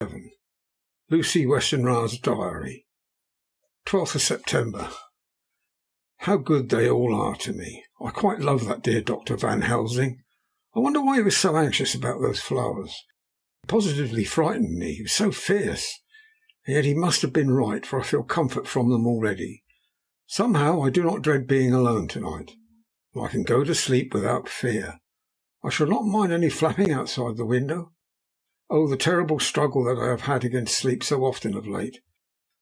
7. Lucy Westenra's Diary. 12th of September. How good they all are to me. I quite love that dear Dr. Van Helsing. I wonder why he was so anxious about those flowers. He positively frightened me. He was so fierce. And yet he must have been right, for I feel comfort from them already. Somehow I do not dread being alone tonight. I can go to sleep without fear. I shall not mind any flapping outside the window. Oh, the terrible struggle that I have had against sleep so often of late.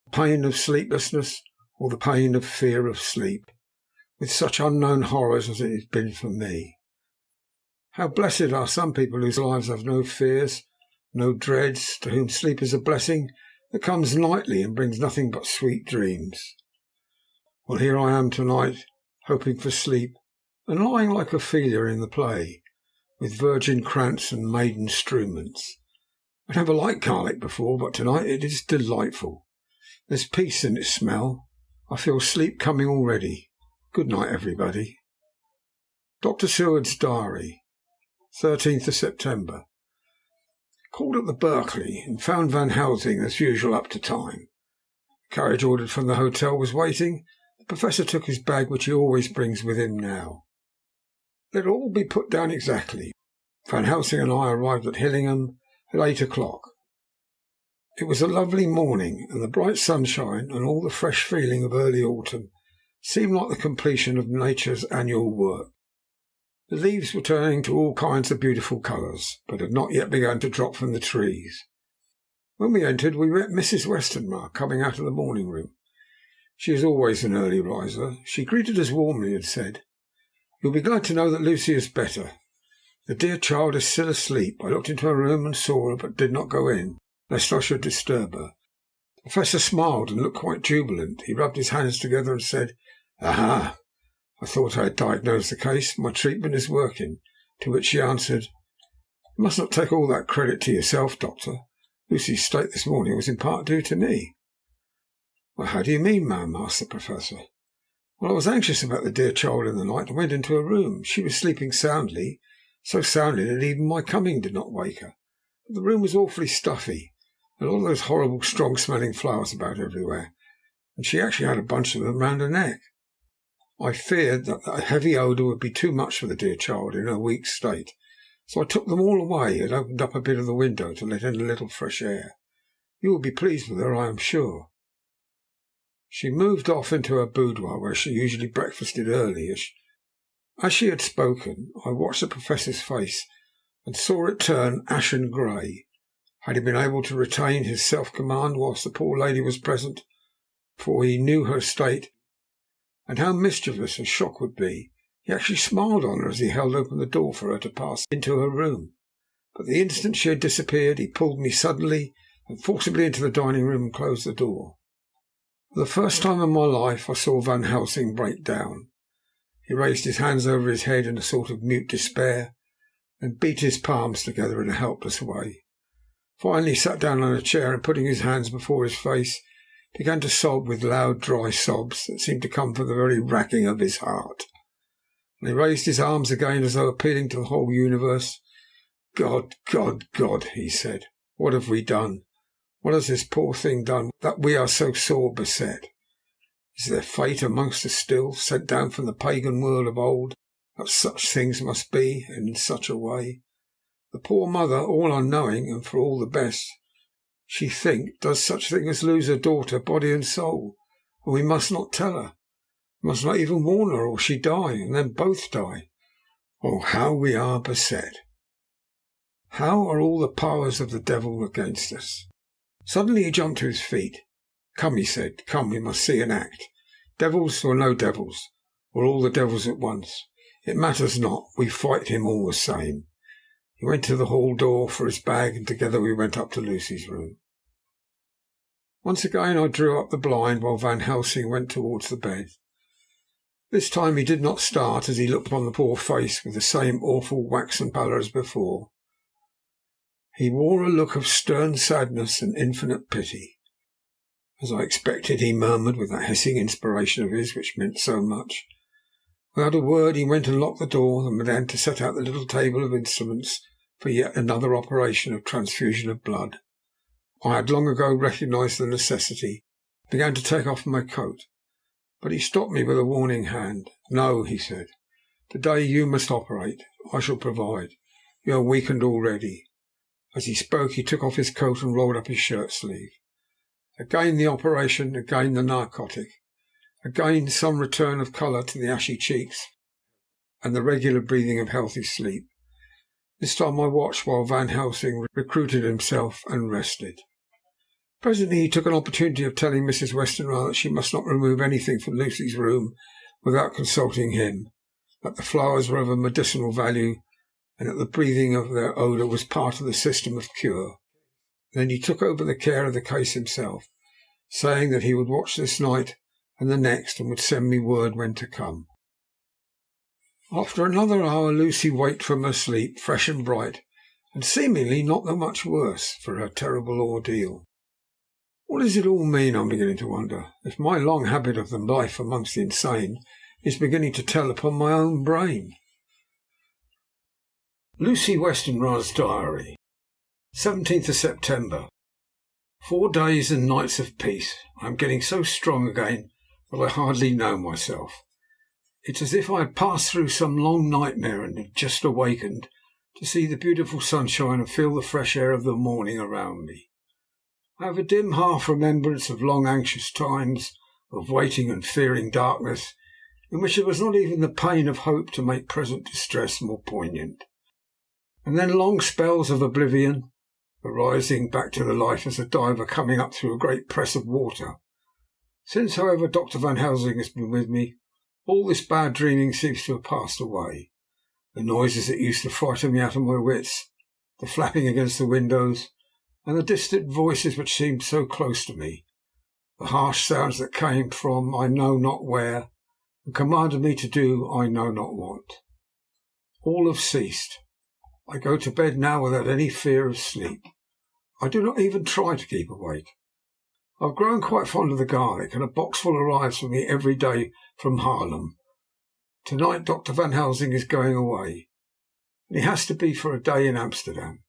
The pain of sleeplessness, or the pain of fear of sleep, with such unknown horrors as it has been for me. How blessed are some people whose lives have no fears, no dreads, to whom sleep is a blessing that comes nightly and brings nothing but sweet dreams. Well, here I am tonight, hoping for sleep, and lying like Ophelia in the play, with virgin krantz and maiden struments. I never liked garlic before, but tonight it is delightful. There's peace in its smell. I feel sleep coming already. Good night, everybody. Dr. Seward's Diary. 13th of September. Called at the Berkeley and found Van Helsing as usual up to time. The carriage ordered from the hotel was waiting. The professor took his bag, which he always brings with him now. Let it all be put down exactly. Van Helsing and I arrived at Hillingham at 8 o'clock. It was a lovely morning, and the bright sunshine and all the fresh feeling of early autumn seemed like the completion of nature's annual work. The leaves were turning to all kinds of beautiful colours, but had not yet begun to drop from the trees. When we entered, we met Mrs. Westenra coming out of the morning room. She is always an early riser. She greeted us warmly and said, "You'll be glad to know that Lucy is better. The dear child is still asleep. I looked into her room and saw her, but did not go in, lest I should disturb her." The professor smiled and looked quite jubilant. He rubbed his hands together and said, "Aha! I thought I had diagnosed the case. My treatment is working." To which she answered, "You must not take all that credit to yourself, Doctor. Lucy's state this morning was in part due to me." "Well, how do you mean, ma'am?" asked the professor. "Well, I was anxious about the dear child in the night and went into her room. She was sleeping soundly, so soundly that even my coming did not wake her. But the room was awfully stuffy, and all those horrible strong-smelling flowers about everywhere, and she actually had a bunch of them round her neck. I feared that a heavy odour would be too much for the dear child in her weak state, so I took them all away and opened up a bit of the window to let in a little fresh air. You will be pleased with her, I am sure." She moved off into her boudoir, where she usually breakfasted early. As she had spoken, I watched the professor's face and saw it turn ashen grey. Had he been able to retain his self-command whilst the poor lady was present, for he knew her state, and how mischievous a shock would be, he actually smiled on her as he held open the door for her to pass into her room. But the instant she had disappeared, he pulled me suddenly and forcibly into the dining room and closed the door. For the first time in my life I saw Van Helsing break down. He raised his hands over his head in a sort of mute despair, and beat his palms together in a helpless way. Finally he sat down on a chair and, putting his hands before his face, began to sob with loud, dry sobs that seemed to come from the very racking of his heart. And he raised his arms again as though appealing to the whole universe. "God, God, God," he said, "what have we done? What has this poor thing done that we are so sore beset? Is there fate amongst us still, sent down from the pagan world of old, that such things must be, and in such a way? The poor mother, all unknowing, and for all the best, she does such thing as lose her daughter, body and soul, and we must not tell her. We must not even warn her, or she die, and then both die. Oh, how we are beset! How are all the powers of the devil against us?" Suddenly he jumped to his feet. "Come," he said, "come, we must see an act. Devils or no devils, or all the devils at once, it matters not. We fight him all the same." He went to the hall door for his bag, and together we went up to Lucy's room. Once again I drew up the blind while Van Helsing went towards the bed. This time he did not start as he looked upon the poor face with the same awful waxen pallor as before. He wore a look of stern sadness and infinite pity. "As I expected," he murmured, with that hissing inspiration of his which meant so much. Without a word he went and locked the door, and began to set out the little table of instruments for yet another operation of transfusion of blood. I had long ago recognised the necessity, began to take off my coat. But he stopped me with a warning hand. "No," he said. "Today you must operate. I shall provide. You are weakened already." As he spoke, he took off his coat and rolled up his shirt sleeve. Again the operation, again the narcotic, again some return of colour to the ashy cheeks and the regular breathing of healthy sleep. This time I watched while Van Helsing recruited himself and rested. Presently he took an opportunity of telling Mrs. Westenra that she must not remove anything from Lucy's room without consulting him, that the flowers were of a medicinal value, and that the breathing of their odour was part of the system of cure. Then he took over the care of the case himself, saying that he would watch this night and the next, and would send me word when to come. After another hour Lucy waked from her sleep, fresh and bright, and seemingly not that much worse for her terrible ordeal. What does it all mean, I'm beginning to wonder, if my long habit of the life amongst the insane is beginning to tell upon my own brain? Lucy Westenra's Diary, 17th of September. 4 days and nights of peace. I am getting so strong again that I hardly know myself. It's as if I had passed through some long nightmare and had just awakened to see the beautiful sunshine and feel the fresh air of the morning around me. I have a dim half-remembrance of long anxious times, of waiting and fearing darkness, in which there was not even the pain of hope to make present distress more poignant. And then long spells of oblivion, arising back to the life as a diver coming up through a great press of water. Since, however, Dr. Van Helsing has been with me, all this bad dreaming seems to have passed away. The noises that used to frighten me out of my wits, the flapping against the windows, and the distant voices which seemed so close to me, the harsh sounds that came from I know not where, and commanded me to do I know not what. All have ceased. I go to bed now without any fear of sleep. I do not even try to keep awake. I have grown quite fond of the garlic, and a boxful arrives for me every day from Haarlem. Tonight Dr. Van Helsing is going away, and he has to be for a day in Amsterdam.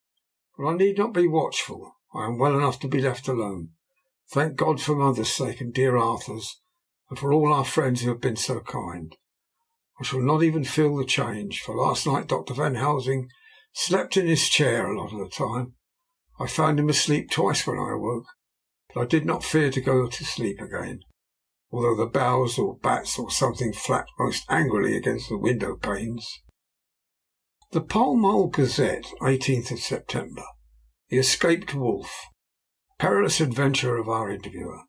But I need not be watchful. I am well enough to be left alone. Thank God for mother's sake and dear Arthur's, and for all our friends who have been so kind. I shall not even feel the change, for last night Dr. Van Helsing slept in his chair a lot of the time. I found him asleep twice when I awoke, but I did not fear to go to sleep again, although the boughs or bats or something flapped most angrily against the window panes. The Pall Mall Gazette, 18th of September. The Escaped Wolf. Perilous adventure of our interviewer.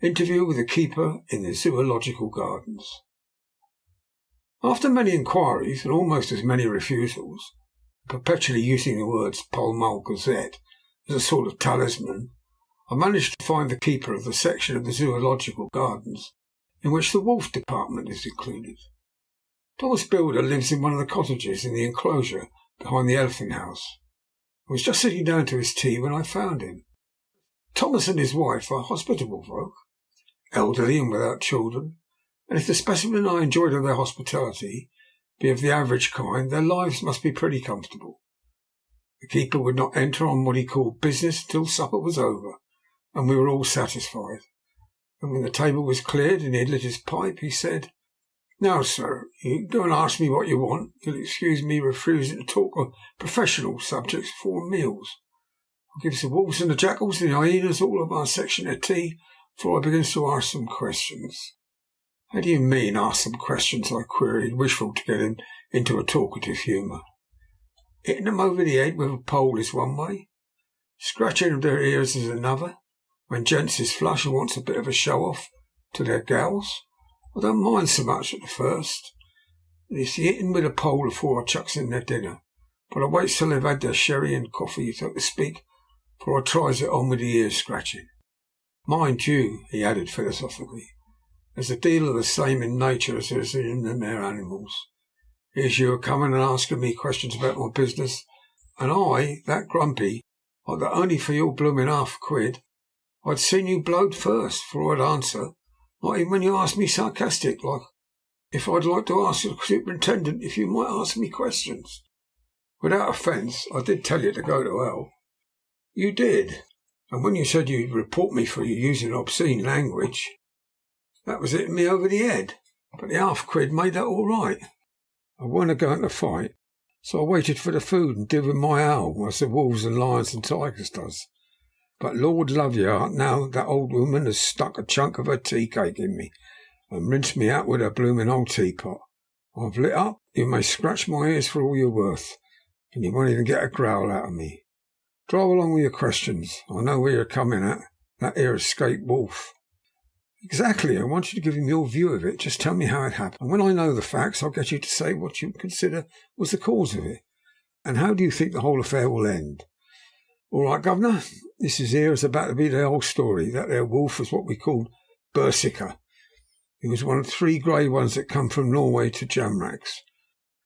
Interview with the keeper in the Zoological Gardens. After many inquiries and almost as many refusals, perpetually using the words Pall Mall Gazette as a sort of talisman, I managed to find the keeper of the section of the Zoological Gardens in which the wolf department is included. Thomas Builder lives in one of the cottages in the enclosure behind the Elephant House. I was just sitting down to his tea when I found him. Thomas and his wife are hospitable folk, elderly and without children, and if the specimen I enjoyed of their hospitality be of the average kind, their lives must be pretty comfortable. The keeper would not enter on what he called business till supper was over, and we were all satisfied. And when the table was cleared and he had lit his pipe, he said, "Now, sir, you go and ask me what you want. You'll excuse me refusing to talk of professional subjects before meals. I'll give the wolves and the jackals and the hyenas all of our section of tea before I begin to ask some questions." "How do you mean, ask some questions?" I queried, wishful to get him into a talkative humour. "Hitting them over the head with a pole is one way. Scratching of their ears is another, when gents is flush and wants a bit of a show-off to their gals. I don't mind so much at the first. It's the hitting with a pole afore I chucks in their dinner, but I waits till they've had their sherry and coffee, so to speak, before I tries it on with the ear scratching. Mind you," he added philosophically, "there's a deal of the same in nature as there is in them there animals. Here's you a coming and asking me questions about my business, and I, that grumpy, like that only for your blooming £50. I'd seen you blowed first, for I'd answer, not even when you asked me sarcastic, like, if I'd like to ask the superintendent if you might ask me questions. Without offence, I did tell you to go to hell." "You did. And when you said you'd report me for using obscene language, that was hitting me over the head. But the half-quid made that all right. I weren't going to fight, so I waited for the food and did with my owl, as the wolves and lions and tigers does. But Lord love you, now that old woman has stuck a chunk of her tea cake in me and rinsed me out with her blooming old teapot. I've lit up. You may scratch my ears for all you're worth, and you won't even get a growl out of me. Drive along with your questions. I know where you're coming at. That here escaped wolf. Exactly. I want you to give him your view of it. Just tell me how it happened. And when I know the facts, I'll get you to say what you consider was the cause of it. And how do you think the whole affair will end? All right, Governor. This is about to be the whole story. That there wolf was what we called Berserker. He was one of 3 grey ones that come from Norway to Jamraks,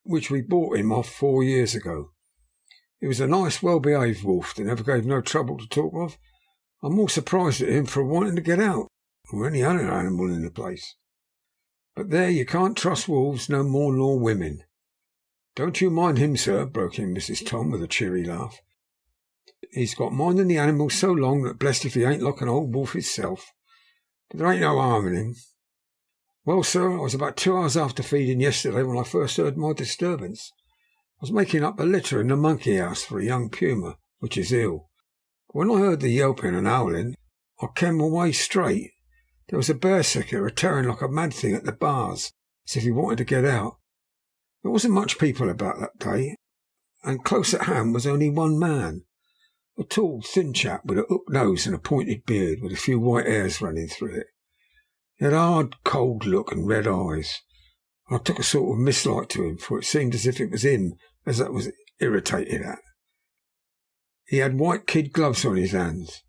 which we bought him off 4 years ago. He was a nice, well-behaved wolf that never gave no trouble to talk of. I'm more surprised at him for wanting to get out, or any other animal in the place. But there, you can't trust wolves no more nor women. Don't you mind him, sir, broke in Mrs. Tom with a cheery laugh. He's got minding the animals so long that blessed if he ain't like an old wolf himself. But there ain't no harm in him. Well, sir, I was about 2 hours after feeding yesterday when I first heard my disturbance. I was making up a litter in the monkey house for a young puma, which is ill. But when I heard the yelping and howling, I came away straight. There was a berserker a-tearing like a mad thing at the bars, as if he wanted to get out. There wasn't much people about that day, and close at hand was only one man, a tall, thin chap with a hooked nose and a pointed beard, with a few white hairs running through it. He had a hard, cold look and red eyes. I took a sort of mislike to him, for it seemed as if it was him as I was irritated at. He had white kid gloves on his hands,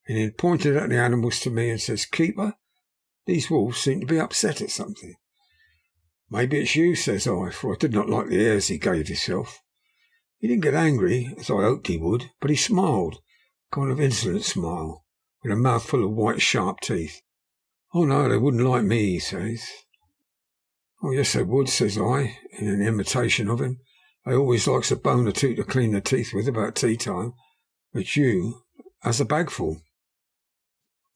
and he had pointed at the animals to me and says, "Keeper, these wolves seem to be upset at something." "Maybe it's you," says I, for I did not like the airs he gave himself. He didn't get angry, as I hoped he would, but he smiled, a kind of insolent smile, with a mouthful of white sharp teeth. "Oh, no, they wouldn't like me," he says. "Oh, yes, they would," says I, in an imitation of him. "I always likes a bone or two to clean their teeth with about tea time, but you has a bagful."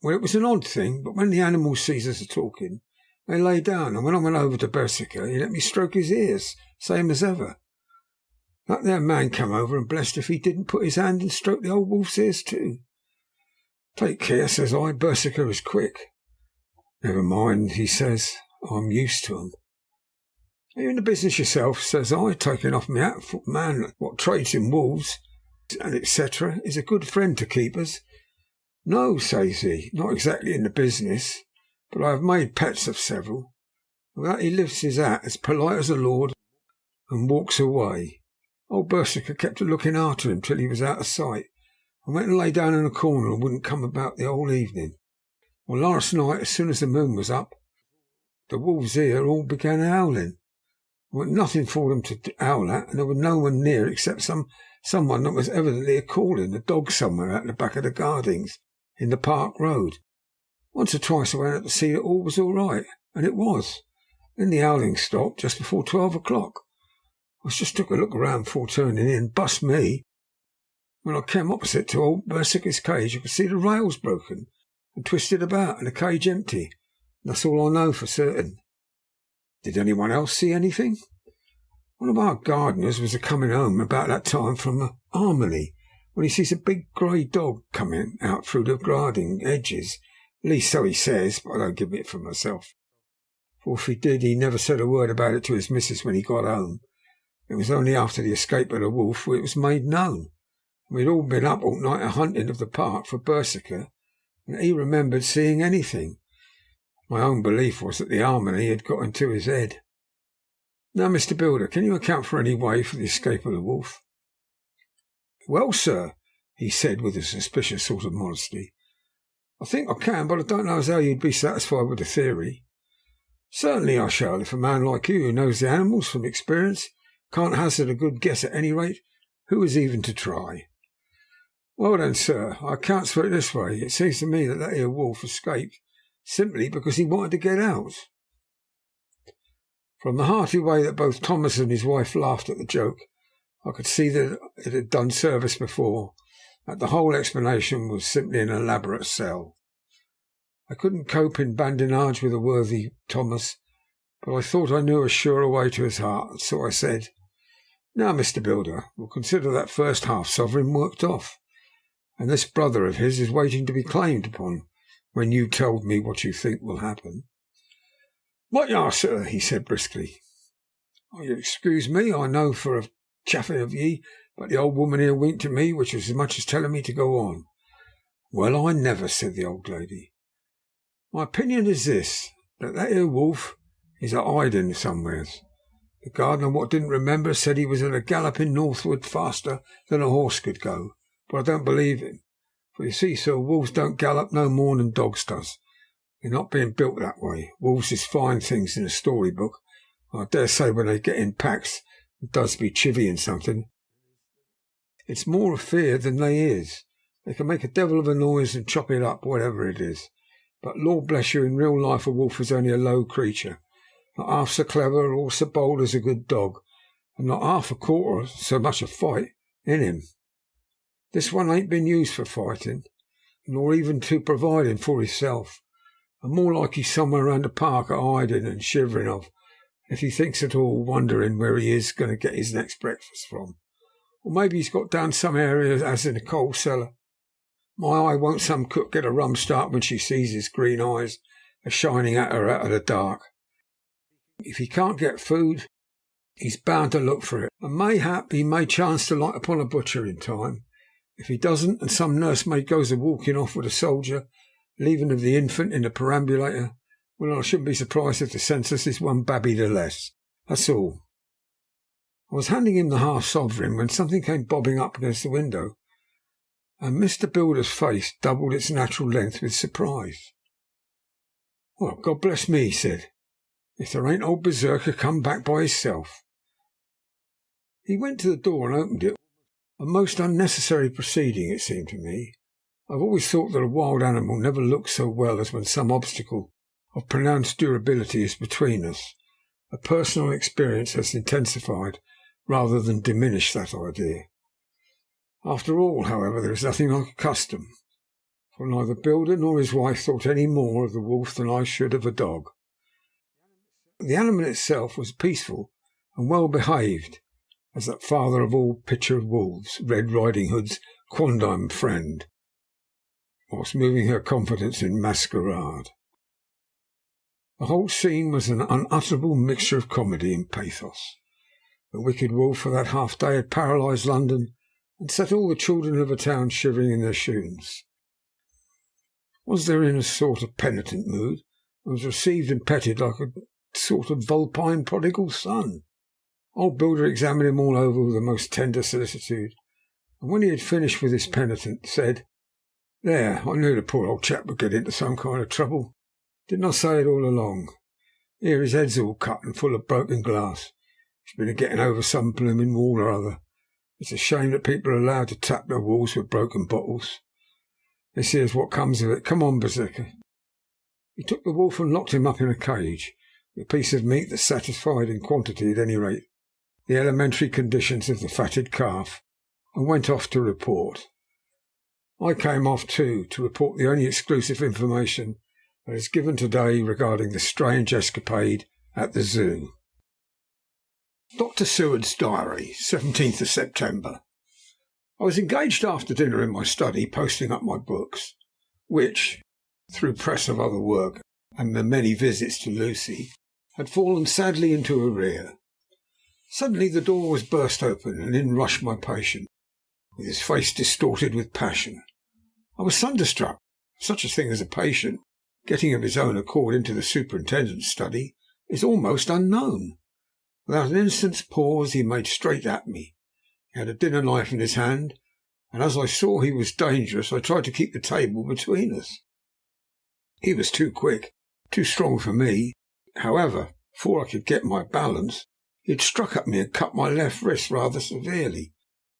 Well, it was an odd thing, but when the animals sees us talking, they lay down, and when I went over to Berserker, he let me stroke his ears, same as ever. That there man come over, and blessed if he didn't put his hand and stroke the old wolf's ears too. "Take care," says I, "Berserker is quick." "Never mind," he says, "I'm used to 'em." "Are you in the business yourself?" says I, taking off my hat, for a man what trades in wolves, and etc., is a good friend to keepers. "No," says he, "not exactly in the business, but I have made pets of several." With that he lifts his hat as polite as a lord and walks away. Old Berserker kept a looking after him till he was out of sight, and went and lay down in a corner and wouldn't come about the whole evening. Well, last night, as soon as the moon was up, the wolves here all began howling. There wasn't nothing for them to howl at, and there was no one near except someone that was evidently a-calling, a dog somewhere at the back of the gardens in the Park Road. Once or twice I went out to see that all was all right, and it was. Then the howling stopped just before 12 o'clock. I just took a look round before turning in, bust me. When I came opposite to old Berserker's cage, I could see the rails broken and twisted about, and the cage empty. That's all I know for certain. Did anyone else see anything? One of our gardeners was a-coming home about that time from a harmony, when he sees a big grey dog coming out through the garden edges. At least so he says, but I don't give it for myself. For if he did, he never said a word about it to his missus when he got home. It was only after the escape of the wolf where it was made known. We'd all been up all night a-hunting of the park for Berserker, and he remembered seeing anything. My own belief was that the harmony had got into his head. Now, Mr. Builder, can you account for any way for the escape of the wolf? "Well, sir," he said with a suspicious sort of modesty, "I think I can, but I don't know as how you'd be satisfied with the theory." "Certainly I shall, if a man like you, who knows the animals from experience, can't hazard a good guess at any rate. Who is even to try?" "Well then, sir, I accounts for it this way. It seems to me that here wolf escaped simply because he wanted to get out." From the hearty way that both Thomas and his wife laughed at the joke, I could see that it had done service before, that the whole explanation was simply an elaborate sell. I couldn't cope in badinage with the worthy Thomas, but I thought I knew a surer way to his heart, so I said, "Now, Mr. Builder, we'll consider that first half-sovereign worked off, and this brother of his is waiting to be claimed upon when you told me what you think will happen." "What you are, sir," he said briskly. "Oh, you'll excuse me, I know for a chaffing of ye, but the old woman here winked at me, which was as much as telling me to go on." "Well, I never," said the old lady. "My opinion is this, that here wolf is a hiding somewheres. The gardener what didn't remember said he was at a galloping northward faster than a horse could go, but I don't believe him. For you see, sir, wolves don't gallop no more than dogs does. They're not being built that way. Wolves is fine things in a storybook. I dare say when they get in packs it does be chivying something. It's more of fear than they is. They can make a devil of a noise and chop it up, whatever it is. But Lord bless you, in real life a wolf is only a low creature, not half so clever or so bold as a good dog, and not half a quarter so much a fight in him. This one ain't been used for fighting, nor even to providing for himself, and more like he's somewhere round the park a hiding and shivering of, if he thinks at all, wondering where he is going to get his next breakfast from. Or maybe he's got down some area as in a coal cellar. My eye, won't some cook get a rum start when she sees his green eyes a shining at her out of the dark. If he can't get food, he's bound to look for it, and mayhap he may chance to light upon a butcher in time. If he doesn't, and some nursemaid goes a walking off with a soldier, leaving of the infant in the perambulator, well, I shouldn't be surprised if the census is one babby the less. That's all." I was handing him the half-sovereign when something came bobbing up against the window, and Mr. Builder's face doubled its natural length with surprise. "Well, God bless me," he said, "if there ain't old Berserker come back by hisself." He went to the door and opened it, a most unnecessary proceeding, it seemed to me. I've always thought that a wild animal never looks so well as when some obstacle of pronounced durability is between us. A personal experience has intensified rather than diminished that idea. After all, however, there is nothing like a custom, for neither Builder nor his wife thought any more of the wolf than I should of a dog. The animal itself was peaceful and well behaved, as that father of all pictured wolves, Red Riding Hood's quondam friend, whilst moving her confidence in masquerade. The whole scene was an unutterable mixture of comedy and pathos. The wicked wolf for that half day had paralysed London and set all the children of a town shivering in their shoes. Was there in a sort of penitent mood, and was received and petted like a sort of vulpine prodigal son. Old Builder examined him all over with the most tender solicitude, and when he had finished with his penitent, said, "There, I knew the poor old chap would get into some kind of trouble. Didn't I say it all along? Here his head's all cut and full of broken glass. He's been a-getting over some blooming wall or other. It's a shame that people are allowed to tap their walls with broken bottles. This here's what comes of it. Come on, Berserker." He took the wolf and locked him up in a cage, with a piece of meat that satisfied in quantity, at any rate, the elementary conditions of the fatted calf, and went off to report. I came off too, to report the only exclusive information that is given today regarding the strange escapade at the zoo. Dr. Seward's Diary, 17th of September. I was engaged after dinner in my study posting up my books, which, through press of other work and the many visits to Lucy, had fallen sadly into arrear. Suddenly the door was burst open, and in rushed my patient, with his face distorted with passion. I was thunderstruck. Such a thing as a patient getting of his own accord into the superintendent's study is almost unknown. Without an instant's pause he made straight at me. He had a dinner knife in his hand, and as I saw he was dangerous, I tried to keep the table between us. He was too quick, too strong for me. However, before I could get my balance, he had struck at me and cut my left wrist rather severely.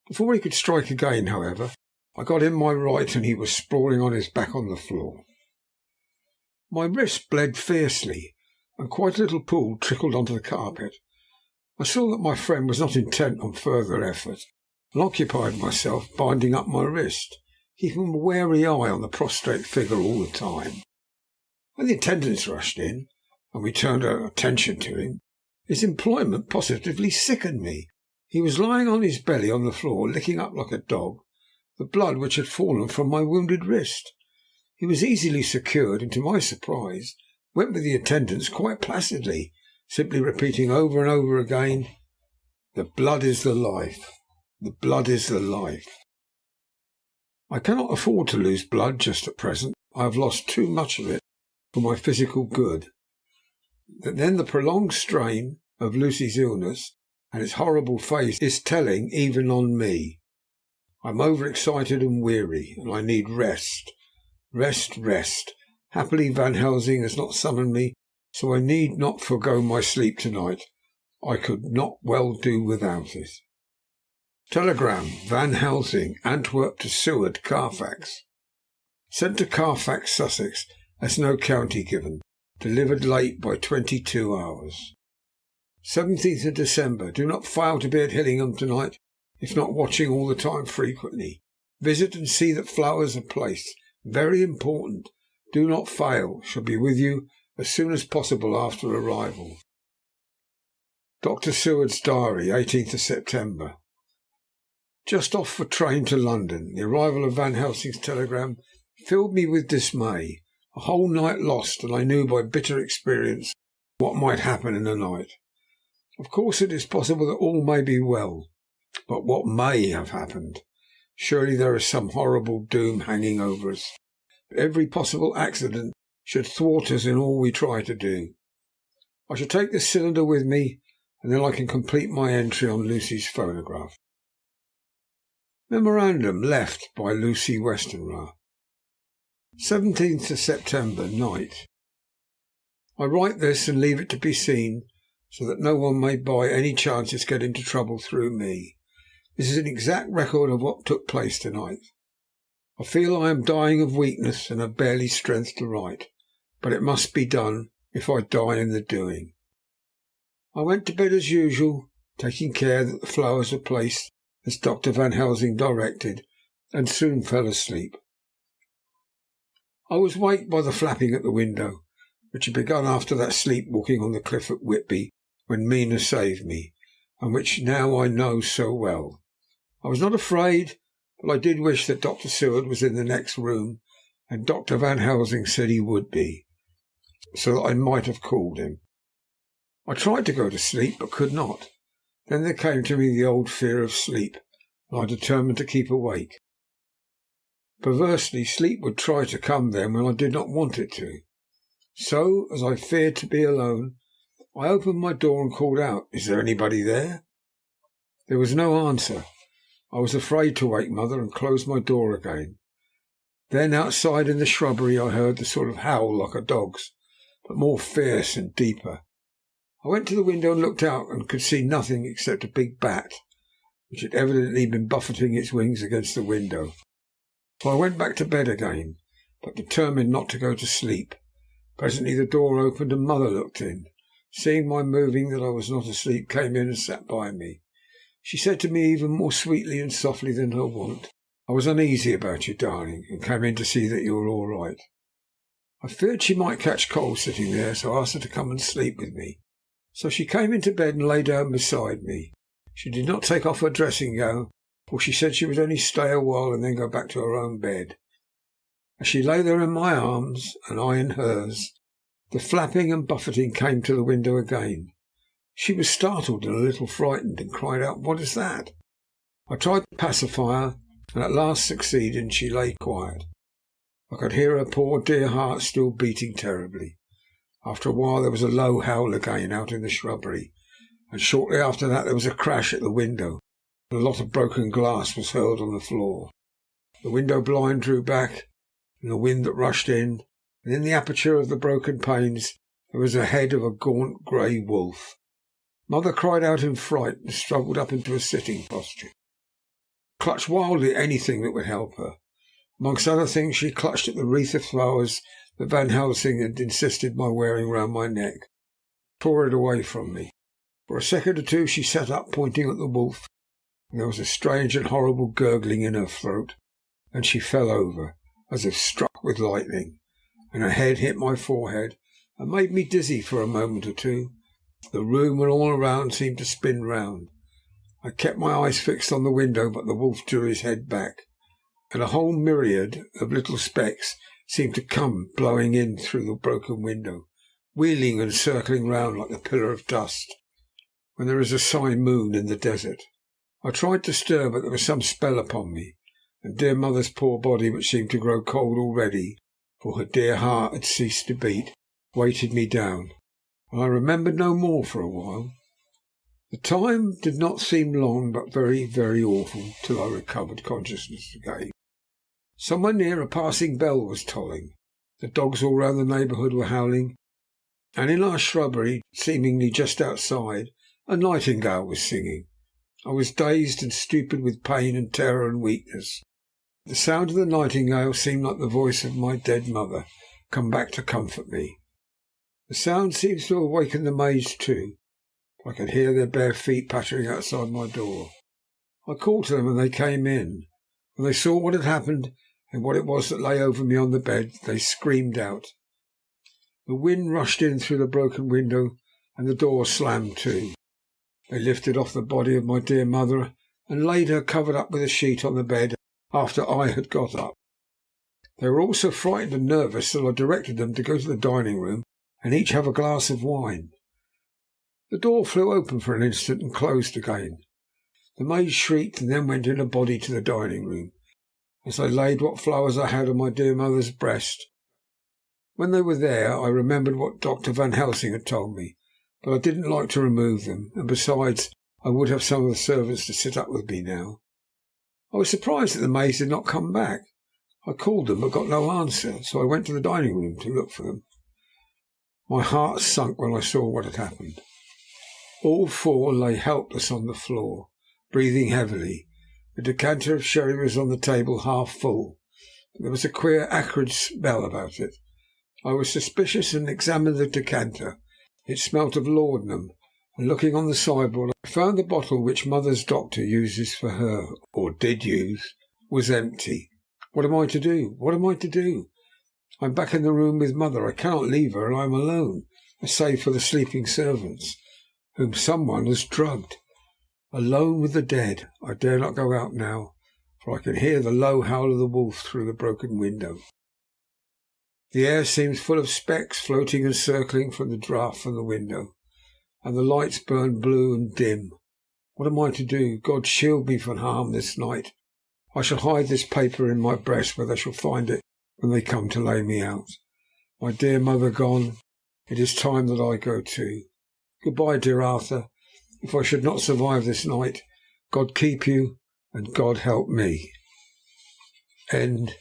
Before he could strike again, however, I got in my right, and he was sprawling on his back on the floor. My wrist bled fiercely, and quite a little pool trickled onto the carpet. I saw that my friend was not intent on further effort, and occupied myself binding up my wrist, keeping a wary eye on the prostrate figure all the time. When the attendants rushed in, and we turned our attention to him, his employment positively sickened me. He was lying on his belly on the floor, licking up like a dog the blood which had fallen from my wounded wrist. He was easily secured, and to my surprise went with the attendants quite placidly, simply repeating over and over again, "The blood is the life. The blood is the life." I cannot afford to lose blood just at present. I have lost too much of it for my physical good. But then the prolonged strain of Lucy's illness and its horrible phase is telling even on me. I'm overexcited and weary, and I need rest. Rest. Happily Van Helsing has not summoned me, so I need not forego my sleep tonight. I could not well do without it. Telegram, Van Helsing, Antwerp to Seward, Carfax. Sent to Carfax, Sussex, as no county given. Delivered late by 22 hours. 17th of December. Do not fail to be at Hillingham tonight, if not watching all the time frequently. Visit and see that flowers are placed. Very important. Do not fail. Shall be with you as soon as possible after arrival. Dr. Seward's diary, 18th of September. Just off for train to London. The arrival of Van Helsing's telegram filled me with dismay. A whole night lost, and I knew by bitter experience what might happen in the night. Of course it is possible that all may be well, but what may have happened? Surely there is some horrible doom hanging over us. Every possible accident should thwart us in all we try to do. I shall take this cylinder with me, and then I can complete my entry on Lucy's phonograph. Memorandum left by Lucy Westenra. 17th of September, night. I write this and leave it to be seen, so that no one may by any chances get into trouble through me. This is an exact record of what took place tonight. I feel I am dying of weakness and have barely strength to write, but it must be done if I die in the doing. I went to bed as usual, taking care that the flowers were placed as Dr. Van Helsing directed, and soon fell asleep. I was waked by the flapping at the window, which had begun after that sleepwalking on the cliff at Whitby when Mina saved me, and which now I know so well. I was not afraid, but I did wish that Dr. Seward was in the next room, and Dr. Van Helsing said he would be, so that I might have called him. I tried to go to sleep, but could not. Then there came to me the old fear of sleep, and I determined to keep awake. Perversely, sleep would try to come then when I did not want it to. So, as I feared to be alone, I opened my door and called out, "Is there anybody there?" There was no answer. I was afraid to wake Mother, and closed my door again. Then outside in the shrubbery I heard the sort of howl like a dog's, but more fierce and deeper. I went to the window and looked out, and could see nothing except a big bat, which had evidently been buffeting its wings against the window. So I went back to bed again, but determined not to go to sleep. Presently the door opened, and Mother looked in. Seeing my moving that I was not asleep, came in and sat by me. She said to me even more sweetly and softly than her wont, "I was uneasy about you, darling, and came in to see that you were all right." I feared she might catch cold sitting there, so I asked her to come and sleep with me. So she came into bed and lay down beside me. She did not take off her dressing gown, for she said she would only stay a while and then go back to her own bed. As she lay there in my arms, and I in hers, the flapping and buffeting came to the window again. She was startled and a little frightened, and cried out, "What is that?" I tried to pacify her, and at last succeeded, and she lay quiet. I could hear her poor dear heart still beating terribly. After a while there was a low howl again out in the shrubbery, and shortly after that there was a crash at the window, and a lot of broken glass was hurled on the floor. The window blind drew back, and the wind that rushed in, and in the aperture of the broken panes there was the head of a gaunt grey wolf. Mother cried out in fright and struggled up into a sitting posture. Clutched wildly at anything that would help her. Amongst other things, she clutched at the wreath of flowers that Van Helsing had insisted my wearing round my neck, tore it away from me. For a second or two she sat up, pointing at the wolf, and there was a strange and horrible gurgling in her throat, and she fell over, as if struck with lightning, and her head hit my forehead and made me dizzy for a moment or two. The room and all around seemed to spin round. I kept my eyes fixed on the window, but the wolf drew his head back, and a whole myriad of little specks seemed to come blowing in through the broken window, wheeling and circling round like a pillar of dust when there is a side moon in the desert. I tried to stir, but there was some spell upon me, and dear mother's poor body, which seemed to grow cold already, for her dear heart had ceased to beat, weighted me down, and I remembered no more for a while. The time did not seem long, but very, very awful, till I recovered consciousness again. Somewhere near, a passing bell was tolling. The dogs all round the neighbourhood were howling, and in our shrubbery, seemingly just outside, a nightingale was singing. I was dazed and stupid with pain and terror and weakness. The sound of the nightingale seemed like the voice of my dead mother, come back to comfort me. The sound seems to have awakened the maids too. I could hear their bare feet pattering outside my door. I called to them, and they came in. When they saw what had happened, and what it was that lay over me on the bed, they screamed out. The wind rushed in through the broken window, and the door slammed to. They lifted off the body of my dear mother and laid her covered up with a sheet on the bed after I had got up. They were all so frightened and nervous that I directed them to go to the dining room and each have a glass of wine. The door flew open for an instant and closed again. The maid shrieked and then went in a body to the dining room. As I laid what flowers I had on my dear mother's breast, when they were there, I remembered what Dr. Van Helsing had told me, but I didn't like to remove them, and besides, I would have some of the servants to sit up with me now. I was surprised that the maids did not come back. I called them, but got no answer, so I went to the dining room to look for them. My heart sunk when I saw what had happened. All four lay helpless on the floor, breathing heavily. The decanter of sherry was on the table half full, but there was a queer acrid smell about it. I was suspicious and examined the decanter. It smelt of laudanum, and looking on the sideboard, I found the bottle which mother's doctor uses for her, or did use, was empty. What am I to do? What am I to do? I am back in the room with mother. I cannot leave her, and I am alone, save for the sleeping servants, whom someone has drugged. Alone with the dead. I dare not go out now, for I can hear the low howl of the wolf through the broken window. The air seems full of specks floating and circling from the draught from the window, and the lights burn blue and dim. What am I to do? God shield me from harm this night. I shall hide this paper in my breast, where they shall find it when they come to lay me out. My dear mother gone, it is time that I go too. Goodbye, dear Arthur. If I should not survive this night, God keep you, and God help me. End